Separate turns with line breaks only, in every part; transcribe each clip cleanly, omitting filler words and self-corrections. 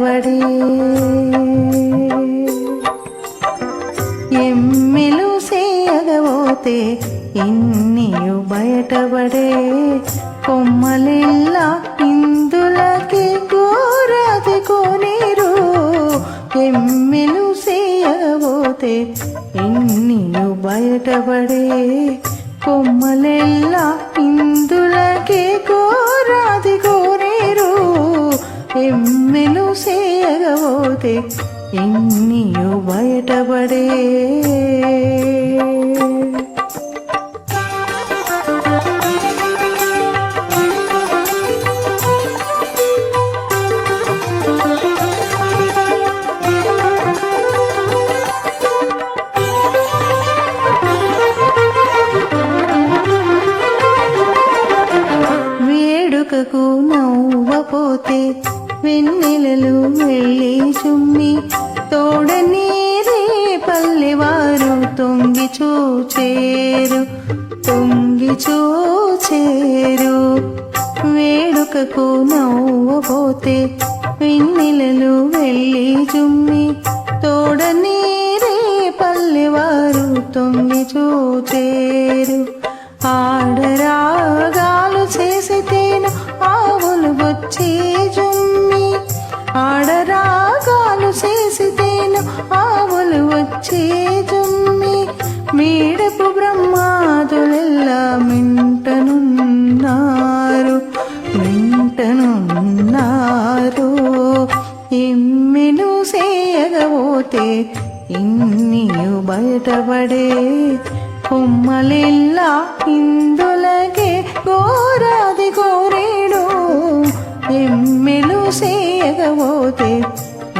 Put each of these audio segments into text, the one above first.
బయటపడే ఎమ్మెలు సేయగబోతే ఇన్నియు బయటపడే కొమ్మలెల్లా ఇందులకి కోరాది కోనేరు ఎమ్మెలు సేయగబోతే ఇన్నియు బయటపడే కొమ్మలెల్లా ఇందులకి కోరాది కోనేరు ఎమ్మెలు సేయగబోతే ఇన్నియు బయటపడే వేడుకకు నవ్వపోతే వెన్నెలలు వెళ్ళి చుమ్మి తోడనీరే పల్లెవారు తొంగి చూచేరు వేడుకకు నవ్వపోతే వెన్నెలలు వెళ్ళి చుమ్మి తోడనీరే పల్లెవారు తొంగి చూచేరు ఆడరాగాలు చేసితేను ఆవులు వచ్చే జుమ్మి ఆడరాగాలు చేసితేను ఆవులు వచ్చే జుమ్మి మీడపు బ్రహ్మాదులెల్లా మింటనున్నారు ఎమ్మెలు సేయగబోతే ఇన్నియు బయటపడే కొమ్మలెల్లా ఇందులకే కోరాది కోరేడు ఎమ్మెలు సేయగబోతే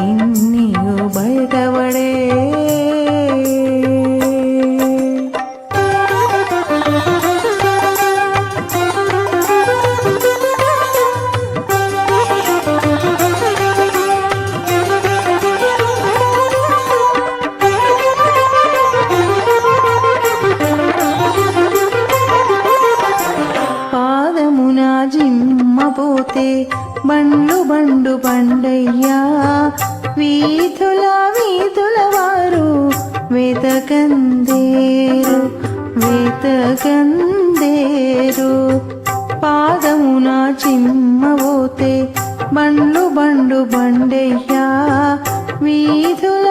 ఇన్నియు బయటపడే జిమ్మపోతే బండు బండయ్యా వీధుల వారు వెతకందేరు పాదమున చిమ్మపోతే బండు బండయ్యా వీధుల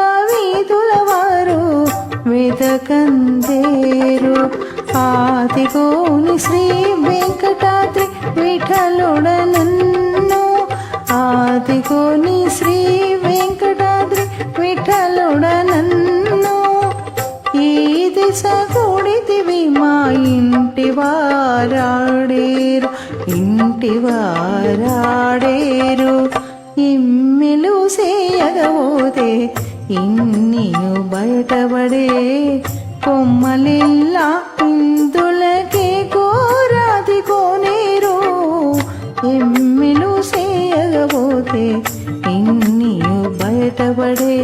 వారు వెతకందేరు ఆదిగోని శ్రీ వెంకటాద్రి విఠలుడనన్ను ఆదిగోని శ్రీ వెంకటాద్రి విఠలుడనన్ను ఈ దిశ కూడితివి మా ఇంటి వారాడేరు ఇమ్మెలు సేయగబోతే ఇన్నియు బయటపడే కొమ్మలెల్లా ఇందులకే కోరాది కోనేరు ఎమ్మెలు సేయగబోతే ఇన్నియు బయటపడే